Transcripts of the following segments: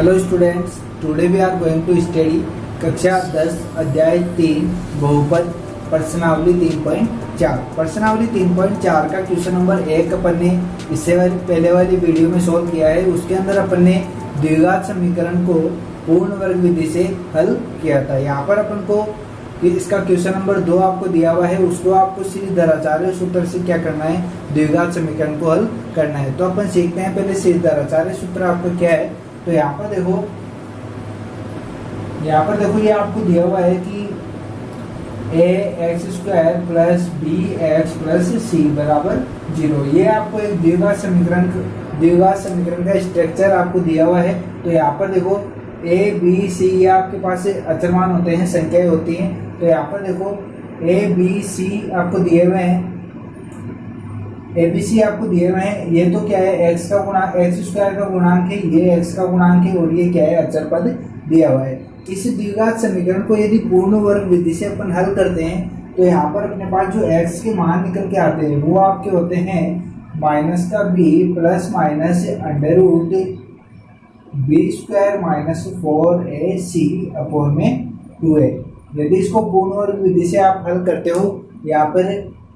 Hello students, today we are going to study कक्षा 10 अध्याय 3 बहुपद प्रश्नावली 3.4। प्रश्नावली 3.4 का क्वेश्चन नंबर 1 अपन ने इससे पहले वाली वीडियो में सोल्व किया है। उसके अंदर अपन ने द्विघात समीकरण को पूर्ण वर्ग विधि से हल किया था। यहाँ पर अपन को इसका क्वेश्चन नंबर 2 आपको दिया हुआ है, उसको आपको श्रीधराचार्य सूत्र से क्या करना है, द्विघात समीकरण को हल करना है। तो अपन सीखते हैं पहले श्रीधराचार्य सूत्र आपको क्या है। तो यहाँ पर देखो ये आपको दिया हुआ है कि ax² plus bx plus c बराबर 0। ये आपको एक द्विघात समीकरण का स्ट्रक्चर आपको दिया हुआ है। तो यहाँ पर देखो a b c ये आपके पास अचरमान होते हैं, संख्याएं होती हैं। तो यहाँ पर देखो a b c आपको दिए हुए हैं, ABC आपको दिए हुए हैं। ये तो क्या है, x स्क्वायर का गुणांक है, ये x का गुणांक है और ये क्या है, अचर पद दिया हुआ है। इस द्विघात समीकरण को यदि पूर्ण वर्ग विधि से अपन हल करते हैं तो यहाँ पर अपने पास जो x के मान निकल के आते हैं वो आपके होते हैं माइनस का b plus minus under root b² minus 4ac upon में 2a। यदि इसको पूर्ण वर्ग विधि से आप हल करते हो, यहाँ पर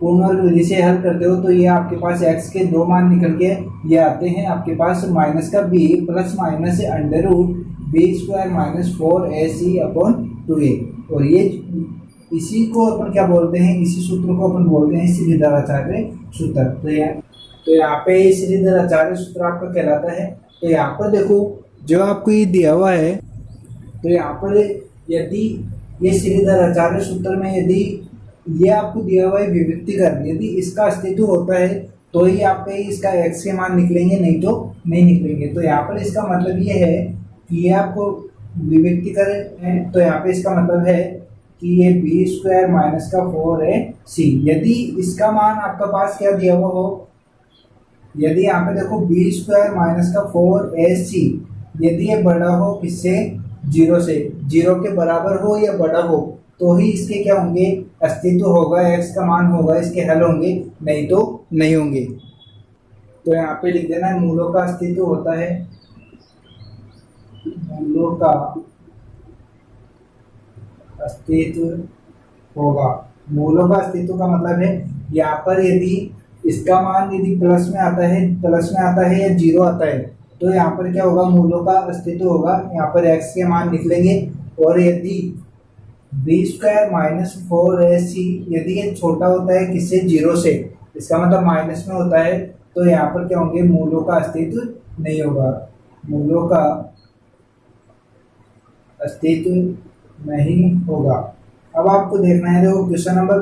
पूर्ण वर्ग विधि से हल करते हो, तो ये आपके पास x के दो मान निकल के ये आते हैं आपके पास माइनस का b plus minus under root b² minus 4ac upon 2a। और ये इसी को अपन क्या बोलते हैं, इसी सूत्र को अपन बोलते हैं श्रीधराचार्य सूत्र। तो यहाँ पे श्रीधराचार्य सूत्र आपका कहलाता है। तो यहाँ पर देखो जो आपको ये दिया हुआ है, तो यहाँ पर यदि ये श्रीधराचार्य सूत्र में यदि ये आपको दिया हुआ है विभक्तिकरण, यदि इसका अस्तित्व होता है तो ही आप पे इसका x के मान निकलेंगे, नहीं तो नहीं निकलेंगे। तो यहाँ पर इसका मतलब ये है कि ये आपको विभक्तिकरण है। तो यहाँ पे इसका मतलब है कि ये b² माइनस का 4ac, यदि इसका मान आपका पास क्या दिया हुआ हो, यदि यहाँ पे देखो b² माइनस का 4ac, यदि ये बड़ा हो किससे, 0 से, 0 के बराबर हो या बड़ा हो, तो ही इसके क्या होंगे, अस्तित्व होगा, x का मान होगा, इसके हल होंगे, नहीं तो नहीं होंगे। तो यहाँ पे लिख देना है मूलों का अस्तित्व होता है, मूलों का अस्तित्व होगा। मूलों का अस्तित्व का मतलब है यहाँ पर यदि इसका मान यदि प्लस में आता है या 0 आता है, तो यहाँ पर क्या होगा, मूलों का अस्तित्व होगा, यहाँ पर x के मान निकलेंगे। और यदि b² माइनस 4ac यदि ये छोटा होता है किससे, 0 से, इसका मतलब माइनस में होता है, तो यहाँ पर क्या होंगे, मूलों का अस्तित्व नहीं होगा, मूलों का अस्तित्व नहीं होगा। अब आपको देखना है, देखो क्वेश्चन नंबर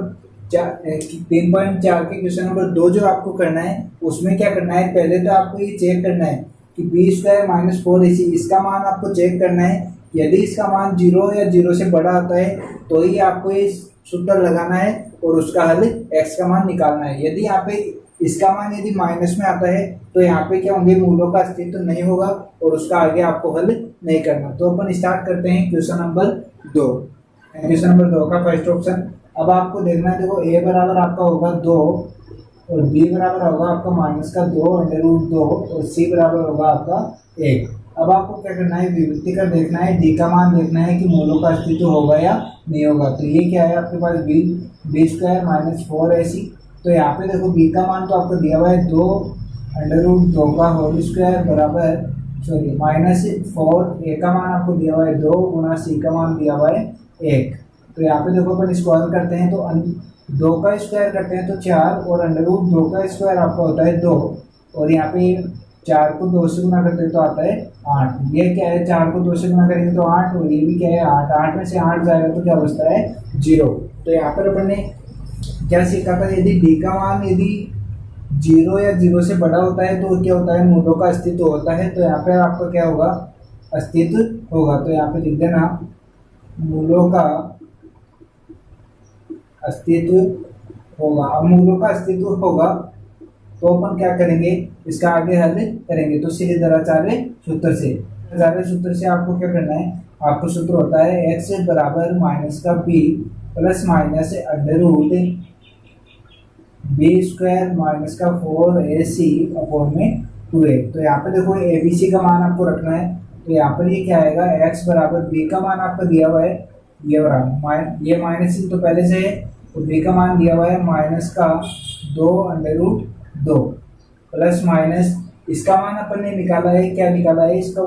3.4 के क्वेश्चन नंबर 2 जो आपको करना है, उसमें क्या करना है, पहले तो आपको ये चेक करना है कि b² माइनस 4ac इसका मान आपको चेक करना है। यदि इसका मान 0 या 0 से बड़ा आता है तो ही आपको ये सूत्र लगाना है और उसका हल x का मान निकालना है। यदि यहाँ पे इसका मान यदि माइनस में आता है तो यहाँ पे क्या होंगे, मूलों का अस्तित्व नहीं होगा और उसका आगे आपको हल नहीं करना। तो अपन स्टार्ट करते हैं क्वेश्चन नंबर 2। क्वेश्चन नंबर 2 का फर्स्ट ऑप्शन। अब आपको देखना है, देखो a बराबर आपका होगा 2 और b बराबर होगा आपका माइनस का 2 अंडर रूट 2 और c बराबर होगा आपका 1। अब आपको क्या करना है, विभक्तिकरण देखना है, d का मान देखना है कि मूलों का अस्तित्व होगा या नहीं होगा। तो ये क्या है आपके पास, b² माइनस 4ac। तो यहाँ पे देखो b का मान तो आपको दिया हुआ है 2 अंडर रूट 2 का होल स्क्वायर बराबर माइनस 4, a का मान आपको दिया हुआ है 2 गुना c का मान दिया हुआ है 1। तो यहाँ पे देखो अपन स्क्वायर करते हैं तो 2 का स्क्वायर करते हैं तो 4 और अंडर रूट 2 का स्क्वायर आपका होता है 2 और यहाँ पे 4 को 2 से गुना करते हैं तो आता है 8। ये क्या है, 4 को 2 से गुना करेंगे तो 8 और ये भी क्या है 8, 8 में से 8 जाएगा तो क्या बचता है 0। तो यहाँ पर अपन ने क्या सीखा था, यदि d का मान यदि 0 या 0 से बड़ा होता है तो क्या होता है, मूलों का अस्तित्व होता है। तो यहाँ पे आपका क्या होगा, अस्तित्व होगा। तो यहाँ पे लिख देना मूलों का अस्तित्व होगा। अब मूलों का अस्तित्व होगा तो अपन क्या करेंगे, इसका आगे हल करेंगे। तो श्रीधराचार्य सूत्र से आपको क्या करना है, आपको सूत्र होता है x बराबर माइनस का b plus minus under root b² minus का 4ac अपॉन में 2a। तो यहाँ पे देखो abc का मान आपको रखना है, तो यहाँ पर ये क्या आएगा, x बराबर b का मान आपका दिया हुआ है, ये वाला ये माइनस तो पहले से है, तो b का मान दिया हुआ है माइनस का 2√2 प्लस माइनस इसका मान अपन ने निकाला है, क्या निकाला है इसका,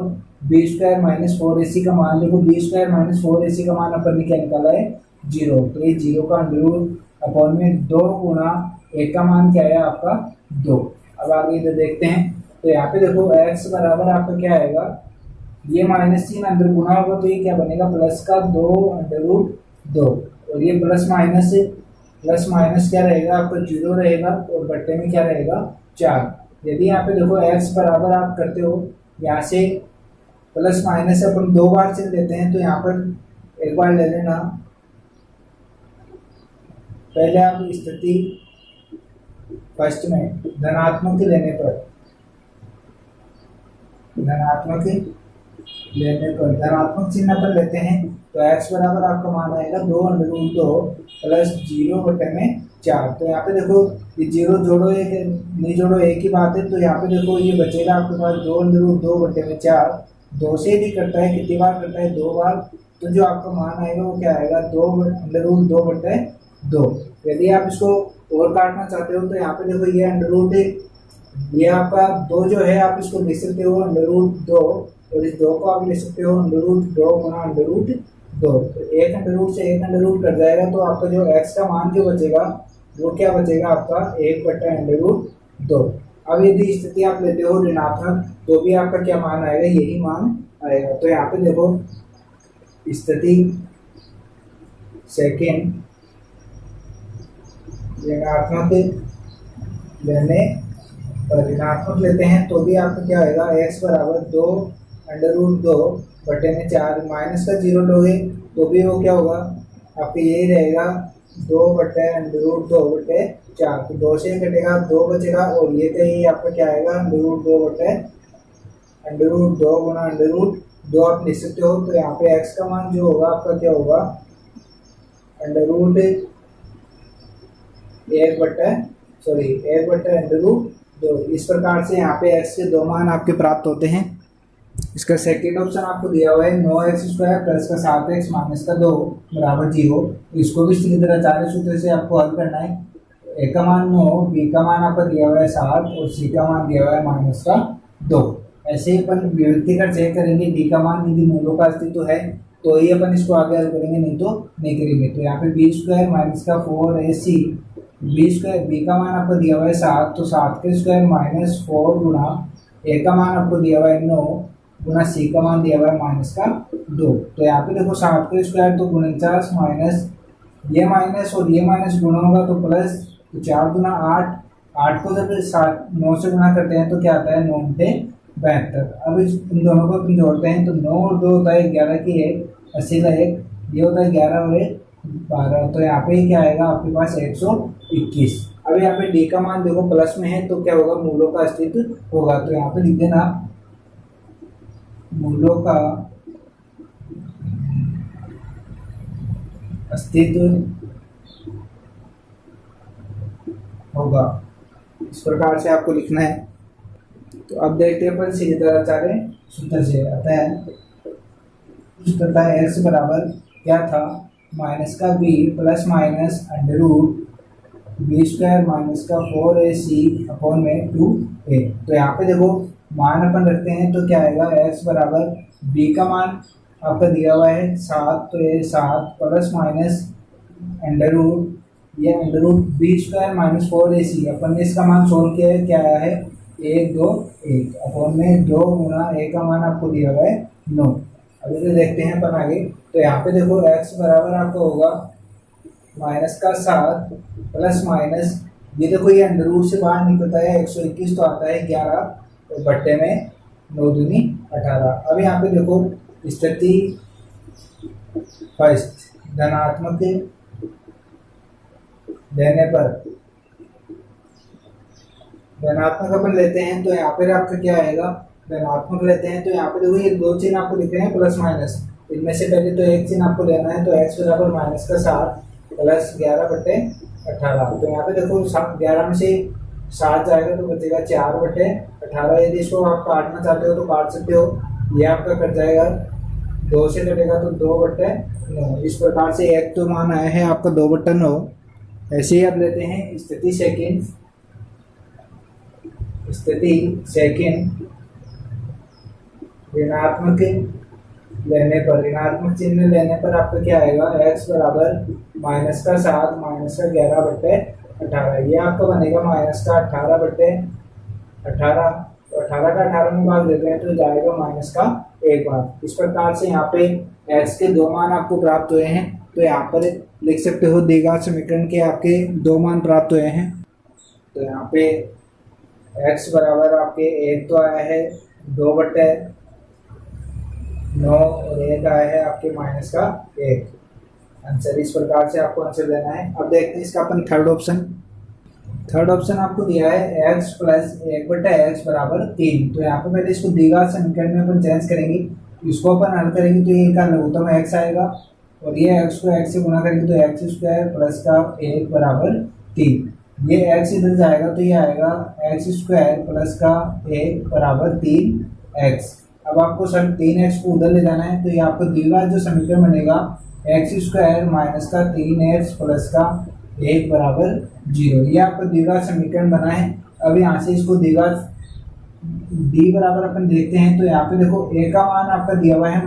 b² माइनस 4ac का मान। देखो b² माइनस 4ac का मान अपन ने क्या निकाला है, 0। तो ये 0 का अंडररूट अपॉन में 2 गुणा 1 का मान क्या है आपका 2। अब आगे इधर देखते हैं, तो यहाँ पे देखो x बराबर आपका क्या आएगा, ये माइनस चिन्ह अंदर गुणा होगा तो ये क्या बनेगा, प्लस का 2√2 और ये प्लस माइनस क्या रहेगा आपका 0 रहेगा और बट्टे में क्या रहेगा 4। यदि यहाँ पे देखो x बराबर आप करते हो, यहाँ से प्लस माइनस अपन 2 बार चिन्ह लेते हैं, तो यहाँ पर एक बार ले लेना, पहले आप स्थिति फर्स्ट में धनात्मक लेने पर धनात्मक चिन्ह पर लेते हैं, तो x बराबर आपका मान आएगा 2√2 प्लस 0 बटे में 4। तो यहाँ पे देखो ये 0 जोड़ो एक नहीं जोड़ो एक ही बात है, तो यहाँ पे देखो ये बचेगा आपके पास 2√2 बटे में 4। 2 से यदि करता है कितनी बार करता है, 2 बार, तो जो आपका मान आएगा वो क्या आएगा 2√2 बटे 2। यदि आप इसको और काटना चाहते हो तो यहाँ पे देखो ये अंडररूट है, ये आपका 2 जो है आप इसको लिख सकते हो √2 और इस 2 को आप लिख सकते हो √2 गुना √2। तो एक अंडररूट से एक अंडररूट कट जाएगा, तो आपका जो x का मान जो बचेगा वो क्या बचेगा आपका 1/√2। अब यदि स्थिति आप लेते हो ऋणात्मक तो भी आपका क्या मान आएगा, यही मान आएगा। तो यहाँ पे देखो स्थिति सेकेंड ऋणात्मक लेने पर ऋणात्मक लेते हैं तो भी आपको क्या आएगा, x बराबर 2√2 बटे में 4, माइनस का 0 लोगे तो भी वो क्या होगा आपका यही रहेगा 2/√2 बटे 4। तो 2 से कटेगा 2 बचेगा और ये तो ये आपका क्या आएगा √2 बटे √2 गुना √2 आप लिख सकते हो। तो यहाँ पे x का मान जो होगा आपका क्या होगा, √1/√2। इस प्रकार से यहाँ पे x के 2 मान आपके प्राप्त होते हैं। इसका सेकेंड ऑप्शन आपको दिया हुआ है 9x² प्लस का 7x माइनस का 2 बराबर 0। इसको भी सीधी तरह चार सूत्र से आपको हल करना है। a का मान 9, b का मान आपका दिया हुआ है 7 और c का मान दिया हुआ है माइनस का 2। ऐसे ही अपन विभक्ति का चेक करेंगे, d का मान यदि मूलों का अस्तित्व है तो ही अपन इसको आगे हल करेंगे, नहीं तो नहीं करेंगे। तो यहाँ पे b² माइनस का 4ac, b का मान आपको दिया हुआ है 7, तो 7 के स्क्वायर माइनस 4 गुणा a का मान आपको दिया हुआ है 9 गुना c का मान दिया हुआ है माइनस का 2। तो यहाँ पे देखो 7 के स्क्वायर तो 49 माइनस ये माइनस और ये माइनस गुणा होगा तो प्लस, तो 4 गुना 8 को जब 9 से गुणा करते हैं तो क्या आता है 9×72। अब इन दोनों को अपन जोड़ते हैं तो 9 और 2 होता है 11 की 1, 80 का 1, ये होता है 11 और 1 12। तो यहाँ पे क्या आएगा आपके पास 121। अब यहाँ पे d का मान देखो प्लस में है तो क्या होगा, मूलों का अस्तित्व होगा। तो यहाँ पे लिख देना मूलों का अस्तित्व होगा, इस प्रकार से आपको लिखना है। तो अब देखते हैं अपन सीधे तरह सूत्र से आता है, सूत्र है x बराबर क्या था, माइनस का b plus minus √b² minus का 4ac अपॉन में 2a। तो यहाँ पे देखो मान अपन रखते हैं तो क्या आएगा, x बराबर b का मान आपका दिया हुआ है 7, तो ये 7 plus minus √b² minus 4ac, अपन ने इसका मान सोल्व किया है, क्या आया है 1 2 1 अपॉन में 2 गुना a का मान आपको दिया हुआ है 9। अभी तो देखते हैं अपन आगे। तो यहाँ पे देखो x बराबर आपको होगा माइनस का 7 प्लस माइनस, ये देखो ये अंडररूट से बाहर निकलता है 121 तो आता है 11 तो बट्टे में 9 दूनी 18। अब यहाँ पे देखो स्थिति फर्स्ट धनात्मक देने पर धनात्मक अपन लेते हैं तो यहाँ पे आपका क्या आएगा, धनात्मक लेते हैं तो यहाँ पे देखो ये 2 चिन्ह आपको दिख रहे हैं प्लस माइनस, इनमें से पहले तो एक चिन्ह आपको लेना है। तो x बराबर माइनस का 7 प्लस 11/18। तो यहाँ पे देखो 11 में से 7 जाएगा तो बचेगा 4/18। यदि इसको आप काटना चाहते हो तो काट सकते हो, ये आपका कट जाएगा, 2 से कटेगा तो 2/9। इस प्रकार से एक तो मान आया है आपका 2/9। ऐसे ही आप लेते हैं स्थिति सेकंड ऋणात्मक लेने पर, ऋणात्मक चिन्ह लेने पर आपका क्या आएगा, x बराबर -7 -11/18। ये आपका बनेगा -18/18। तो 18 का 18 में भाग देते हैं तो जाएगा -1 भाग। इस प्रकार से यहाँ पे x के 2 मान आपको प्राप्त हुए हैं। तो यहाँ पर लिख सकते हो दी गई समीकरण के आपके 2 मान प्राप्त हुए हैं। तो यहाँ पे x बराबर आपके 1 तो आया है 2/9 और 1 आया है आपके -1 आंसर। इस प्रकार से आपको आंसर देना है। अब देखते हैं इसका अपन थर्ड ऑप्शन आपको दिया है x + 1/x = 3। तो यहाँ पे पहले इसको दी गई समीकरण में अपन चेंज करेंगे। इसको अपन हल करेंगे तो ये का लघुत्तम x आएगा और ये x को x से गुणा करेंगे तो x² + 1 = 3। ये x इधर जाएगा तो ये आएगा x² + 1 = 3x। अब आपको सर 3x को उधर ले जाना है तो ये आपको दी गई जो समीकरण बनेगा x² - 3x + 1 = 0। ये आपको दी गई समीकरण बना है। अब यहाँ से इसको दी गई d बराबर अपन देखते हैं तो यहाँ पे देखो a का मान आपका दिया हुआ है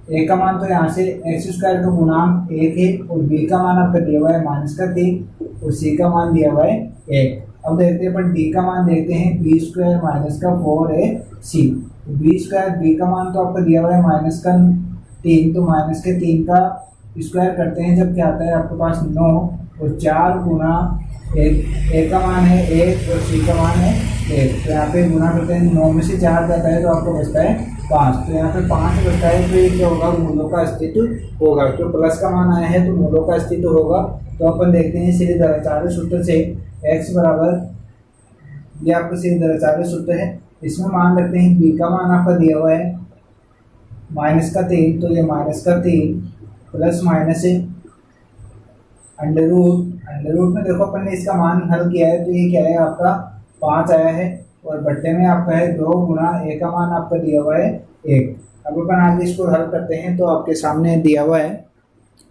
a का मान, तो यहाँ से x² का गुणांक 1 है और b का मान आपका दिया हुआ है -3 और c का मान दिया हुआ है 1। अब देखते हैं अपन d का मान देखते हैं b² - 4ac। b का मान तो आपका दिया हुआ है -3, तो -3 का स्क्वायर करते हैं जब क्या आता है आपके पास 9 और 4 गुना a का मान है 1 और c का मान है 1। तो यहाँ पे गुना करते हैं, 9 में से 4 जाता है तो आपको बचता है 5। तो यहाँ पे 5 बचता है तो ये क्या होगा, मूलों का अस्तित्व होगा। तो प्लस का मान आया है तो मूलों का अस्तित्व होगा। तो अपन देखते हैं सीधे दराचार्य सूत्र से x बराबर, ये आपका सीधे दराचार्य सूत्र है। इसमें मान रखते हैं b का मान आपका दिया हुआ है -3, तो ये -3 प्लस माइनस अंडर रूट में देखो अपन ने इसका मान हल किया है तो ये क्या है आपका 5 आया है और बट्टे में आपका है 2 गुना a का मान आपका दिया हुआ है 1। अब अपन आगे इसको हल करते हैं तो आपके सामने दिया हुआ है।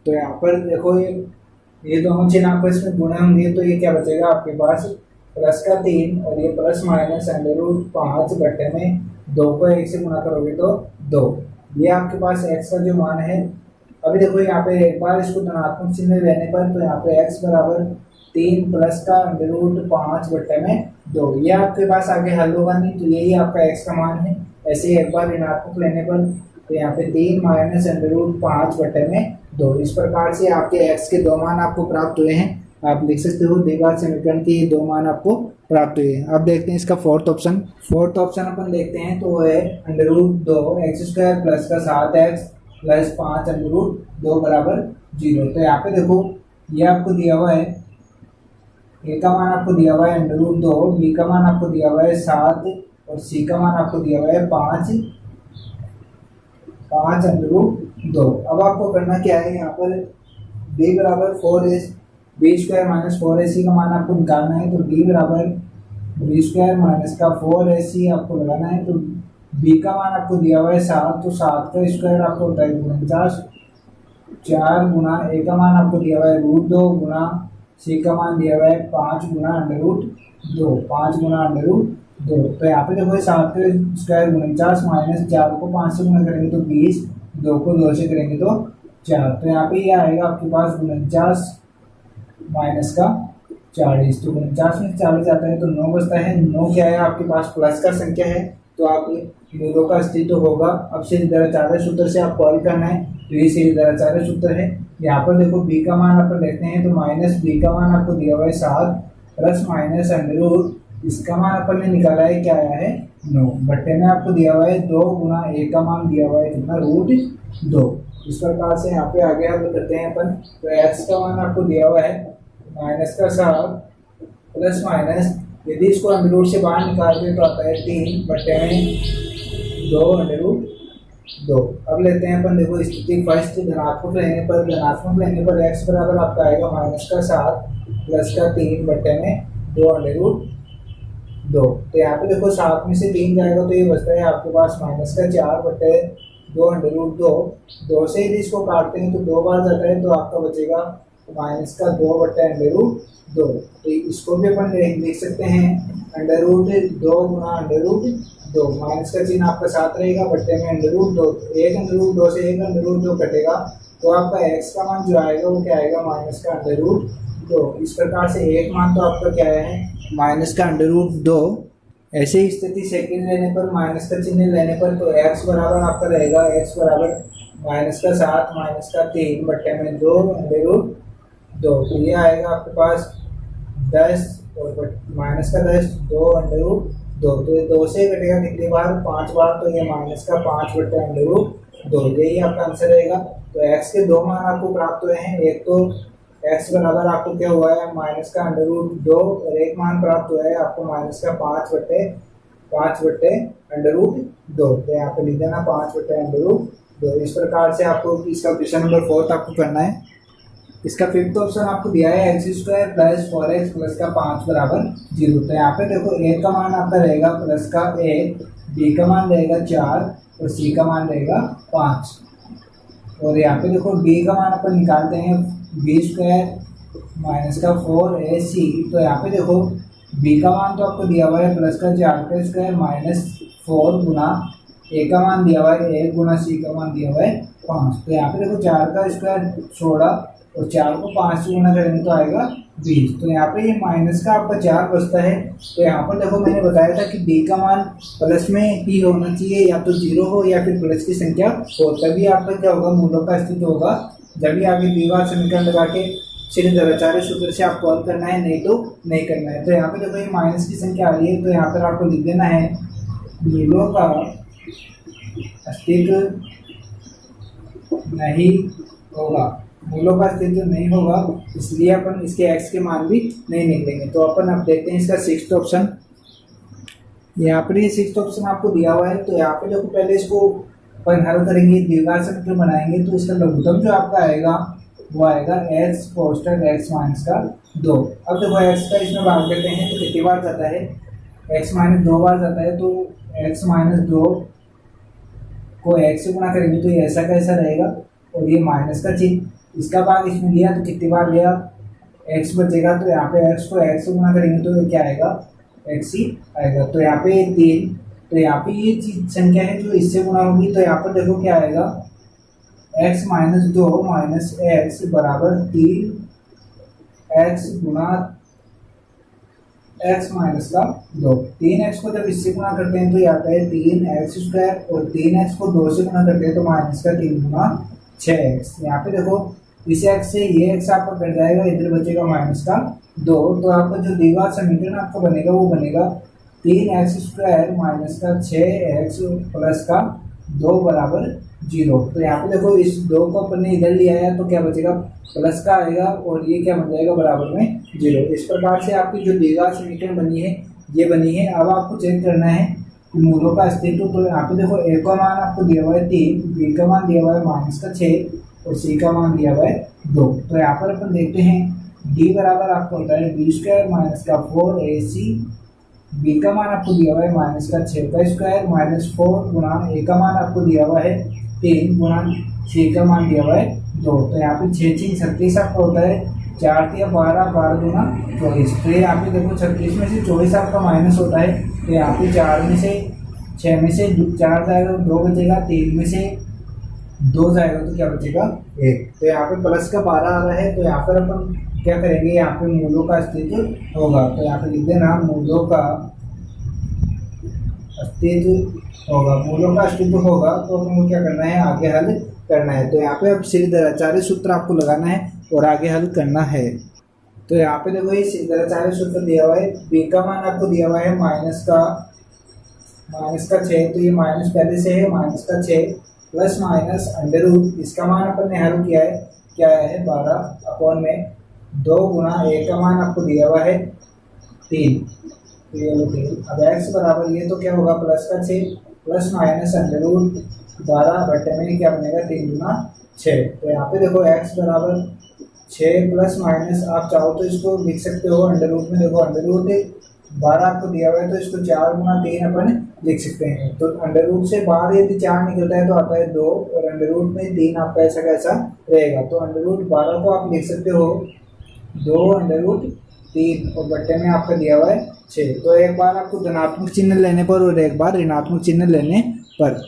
तो यहाँ पर देखो ये दोनों चिन्ह आपस में गुणे होंगे तो ये क्या बचेगा आपके पास +3 और ये प्लस माइनस √5 बट्टे में 2 को 1 से गुणा करोगे तो 2। ये आपके पास x का जो मान है। अभी देखो यहाँ पे एक बार इसको धनात्मक चिन्ह लेने पर तो यहाँ पे x बराबर 3 प्लस का √5 बट्टे में 2। ये आपके पास आगे हल होगा नहीं, तो यही आपका x का मान है। ऐसे ही एक बार ऋणात्मक लेने पर तो यहाँ पे 3 माइनस √5 बट्टे में 2। इस प्रकार से आपके x के 2 मान आपको प्राप्त हुए हैं। आप लिख सकते हो दी गई समीकरण के 2 मान आपको प्राप्त हुए हैं। अब देखते हैं इसका फोर्थ ऑप्शन अपन देखते हैं तो वो है √2x² + 7x + 5 √2 = 0। तो यहाँ पे देखो ये आपको दिया हुआ है a का मान आपको दिया हुआ है √2, b का मान आपको दिया हुआ है 7 और c का मान आपको दिया हुआ है 5 √2। अब आपको करना क्या है, यहाँ पर b बराबर 4ac, b² - 4ac का मान आपको निकालना है। तो b बराबर b² - 4ac आपको लगाना है। तो b का मान आपको दिया हुआ है 7, तो 7 का स्क्वायर आपको होता है 49। 4 गुना a का मान आपको दिया हुआ है √2 गुना c का मान दिया हुआ है 5 गुना √2, 5 गुना √2। तो यहाँ पे देखो 7 का स्क्वायर 49 माइनस 4 को 5 से गुना करेंगे तो 20, 2 को 2 से करेंगे तो 4। तो यहाँ पे ये आएगा आपके पास 49 माइनस का 40। तो 49 में 40 आता है तो 9 बचता है। 9 क्या है आपके पास प्लस का संख्या है तो आप मूलों का अस्तित्व होगा। अब सीधे दराचार्य सूत्र से आपको हल करना है तो ये सीधे दराचार्य सूत्र है। यहाँ पर देखो b का मान अपन देखते हैं तो माइनस b का मान आपको दिया हुआ है 7 प्लस माइनस √, इसका मान अपन ने निकाला है क्या आया है 9 बट्टे में आपको दिया हुआ है 2 गुना a का मान दिया हुआ है कितना √2। इस प्रकार से यहाँ पे आगे हल करते हैं अपन। तो x का मान आपको दिया हुआ है -7 प्लस माइनस, यदि इसको अंडर से बाहर निकालते तो आता है 3 बट्टे में 2 √2। अब लेते हैं अपन देखो स्थिति फर्स्ट, धनात्मक लेने पर x बराबर आपका आएगा -7 प्लस का 3 बट्टे में 2 दो। तो यहाँ पे देखो 7 में से 3 जाएगा तो ये बचता है आपके पास माइनस का 4/2 अंडर रूट 2। 2 से यदि इसको काटते हैं तो 2 बार जाता है तो आपका बचेगा माइनस का 2/√2। तो इसको भी अपन लिख सकते हैं अंडर रूट 2 गुना अंडर रूट 2। माइनस का चिन्ह आपका साथ रहेगा, बट्टे में अंडर रूट 2। एक अंडर रूट 2 से एक अंडर रूट 2 कटेगा तो आपका एक्स का मान जो आएगा वो क्या आएगा, माइनस का अंडर रूट 2। इस प्रकार से एक मान तो आपका क्या है, माइनस का अंडर रूट 2। ऐसे ही स्थिति सेकंड लेने पर, माइनस का चिन्ह लेने पर, तो x बराबर आपका रहेगा x बराबर माइनस का 7 माइनस का 3 बट्टे में 2 अंडर रूट 2। तो ये आएगा आपके पास 10 और माइनस का 10 2 अंडर रूट 2। तो ये 2 से कटेगा कितनी बार, 5 बार, तो ये माइनस का 5 बट्टे अंडर रूट 2। यही आपका आंसर रहेगा। तो x के दो मान आपको प्राप्त हुए हैं। एक तो x बराबर आपको क्या हुआ है, माइनस का अंडर रूट 2, और एक मान प्राप्त हुआ है आपको माइनस का 5 बट्टे अंडर रूट 2। तो यहाँ पे लिख देना 5 बट्टे अंडर रूट 2। इस प्रकार से आपको इसका क्वेश्चन नंबर 4 आपको करना है। इसका फिफ्थ ऑप्शन आपको दिया है x² + 4x प्लस का 5 बराबर 0। तो यहाँ पे देखो a का मान आपका रहेगा प्लस का 1, b का मान रहेगा 4 और c का मान रहेगा 5। और यहाँ पे देखो b का मान अपन निकालते हैं b² माइनस का 4ac। तो यहाँ पे देखो b का मान तो आपको दिया हुआ है प्लस का 4² माइनस 4 गुना a का मान दिया हुआ है 1 गुना c का मान दिया हुआ है 5। तो यहाँ पे देखो 4 का स्क्वायर छोड़ा और 4 को 5 से गुना करेंगे तो आएगा 20। तो यहाँ पे ये माइनस का आपका 4 बचता है। तो यहाँ पर देखो मैंने बताया था कि d का मान प्लस में ही होना चाहिए, या तो 0 हो या फिर प्लस की संख्या हो, तभी आपका क्या होगा, मूलों का अस्तित्व होगा। जब भी आगे द्विघात समीकरण लगा के सीधे द्विघात सूत्र से आपको हल करना है, नहीं तो नहीं करना है। तो यहाँ पे देखो ये माइनस की संख्या आ रही है, तो यहाँ पर आपको लिख देना है मूलों का अस्तित्व नहीं होगा। मूलों का अस्तित्व नहीं होगा, इसलिए अपन इसके x के मान भी नहीं निकलेंगे। तो अपन अब देखते हैं इसका सिक्स्थ ऑप्शन। यहाँ पर ये सिक्स्थ ऑप्शन आपको दिया हुआ है। तो यहाँ पे देखो पहले इसको अपन हल करेंगे, द्विघात समीकरण बनाएंगे। तो इसका लघुत्तम जो आपका आएगा वो आएगा x कोष्टक x माइनस का 2। अब देखो x का इसमें भाग देते हैं तो कितनी बार जाता है, x माइनस 2 बार जाता है। तो x माइनस 2 को x से गुणा करेंगे तो ये ऐसा कैसा रहेगा, और ये माइनस का चिन्ह, इसका भाग इसमें लिया तो कितनी बार लिया, x बचेगा। तो यहाँ पे x को x से गुणा करेंगे तो ये क्या आएगा, x ही आएगा। तो यहाँ पे 3, तो यहाँ पे ये संख्या है जो इससे गुणा होगी। तो यहाँ पर देखो क्या आएगा, x माइनस 2 माइनस x बराबर 3x गुना x माइनस का 2। 3x को जब इससे गुणा करते हैं तो ये आता है 3x², और 3x को 2 से गुणा करते हैं तो माइनस का 3 गुना 6x। यहाँ पे देखो इस x से ये x आपका कट जाएगा, इधर बचेगा माइनस का 2। तो आपका जो द्विघात समीकरण आपका बनेगा वो बनेगा 3x² माइनस का 6x प्लस का 2 बराबर 0। तो यहाँ पे देखो इस 2 को अपन ने इधर लिया है तो क्या बचेगा, प्लस का आएगा, और ये क्या बन जाएगा, बराबर में 0। इस प्रकार से आपकी जो द्विघात समीकरण बनी है ये बनी है। अब आपको चेक करना है मूलों का अस्तित्व। तो यहाँ पे देखो a का मान आपको दिया हुआ है 3, b का मान दिया हुआ है माइनस का 6 और c का मान दिया हुआ है 2। तो यहाँ पर अपन देखते हैं d बराबर आपको होता है b² माइनस का 4ac। b का मान आपको दिया हुआ है माइनस का 6 का स्क्वायर माइनस 4 गुना a का मान आपको दिया हुआ है 3 गुना c का मान दिया हुआ है 2। तो यहाँ पे 6 6 36 आपका होता है, 4 3 12 12 गुना 24। तो यहाँ पे देखो 36 में से 24 आपका माइनस होता है। तो यहाँ पे 4 में से 6 में से 4 जाएगा तो 2 बचेगा, 3 में से 2 जाएगा तो क्या बचेगा 1। तो यहाँ पे प्लस का 12 आ रहा है। तो यहाँ पर अपन क्या करेंगे, यहाँ पे मूलों का अस्तित्व होगा। तो यहाँ पे लिख देना मूलों का अस्तित्व होगा। मूलों का अस्तित्व होगा तो अपन को क्या करना है, आगे हल करना है। तो यहाँ पे अब श्रीधराचार्य सूत्र आपको लगाना है और आगे हल करना है। तो यहाँ पे देखो ये श्रीधराचार्य सूत्र दिया हुआ है। b का मान आपको दिया हुआ है माइनस का 6। तो ये माइनस पहले से है, माइनस का 6 प्लस माइनस अंडर रूट, इसका मान अपन ने हल किया है, क्या है 12/2 गुना a का मान आपको दिया हुआ है 3। तो ये लो 3। अब x बराबर ये तो क्या होगा, प्लस का 6 प्लस माइनस अंडर रूट 12 बटे में क्या बनेगा 3 गुना 6। तो यहाँ पे देखो x बराबर 6 प्लस माइनस, आप चाहो तो इसको लिख सकते हो अंडर रूट में। देखो अंडर रूट 12 आपको दिया हुआ है तो इसको 4 गुना 3 अपन लिख सकते हैं। तो अंडर रूट से बाहर यदि 4 निकलता है तो आता है 2 और अंडर रूट में 3 आपका ऐसा कैसा रहेगा। तो अंडर रूट 12 को आप लिख सकते हो 2 अंडर रूट 3 और बट्टे में आपका दिया हुआ है 6। तो एक बार आपको धनात्मक चिन्ह लेने पर और एक बार ऋणात्मक चिन्ह लेने पर।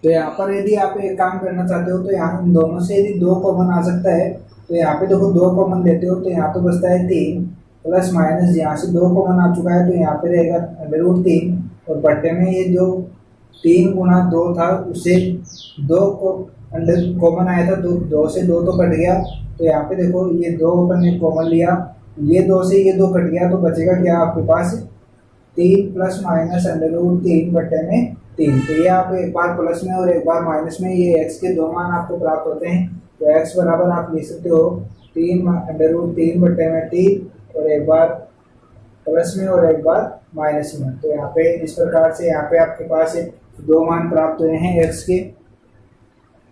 तो यहाँ पर यदि आप एक काम करना चाहते हो तो यहाँ इन दोनों से यदि 2 कॉमन आ सकता है तो यहाँ पे देखो 2 कॉमन लेते हो तो यहाँ तो बचता है 3 प्लस माइनस यहाँ से 2 कॉमन आ चुका है तो यहाँ पे रहेगा अंडर रूट 3 और बट्टे में ये जो 3 गुना 2 था उससे 2 को अंडर कॉमन आया था तो 2 से 2 तो कट गया। तो यहाँ पे देखो ये 2 अपन ने कॉमन लिया, ये 2 से ये 2 कट गया तो बचेगा क्या आपके पास 3 प्लस माइनस अंडर रूट 3 बट्टे में 3। तो ये आप एक बार प्लस में और एक बार माइनस में ये x के 2 मान आपको प्राप्त होते हैं। तो x बराबर आप लिख सकते हो 3 अंडर रूट 3 बट्टे में 3 और एक बार प्लस में और एक बार माइनस में। तो यहाँ पे इस प्रकार से यहाँ पे आपके पास 2 मान प्राप्त हुए हैं x के।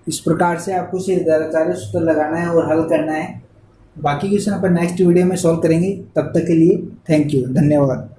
इस प्रकार से आपको सीधाचार्य सूत्र लगाना है और हल करना है। बाकी क्वेश्चन अपन नेक्स्ट वीडियो में सॉल्व करेंगे। तब तक के लिए थैंक यू, धन्यवाद।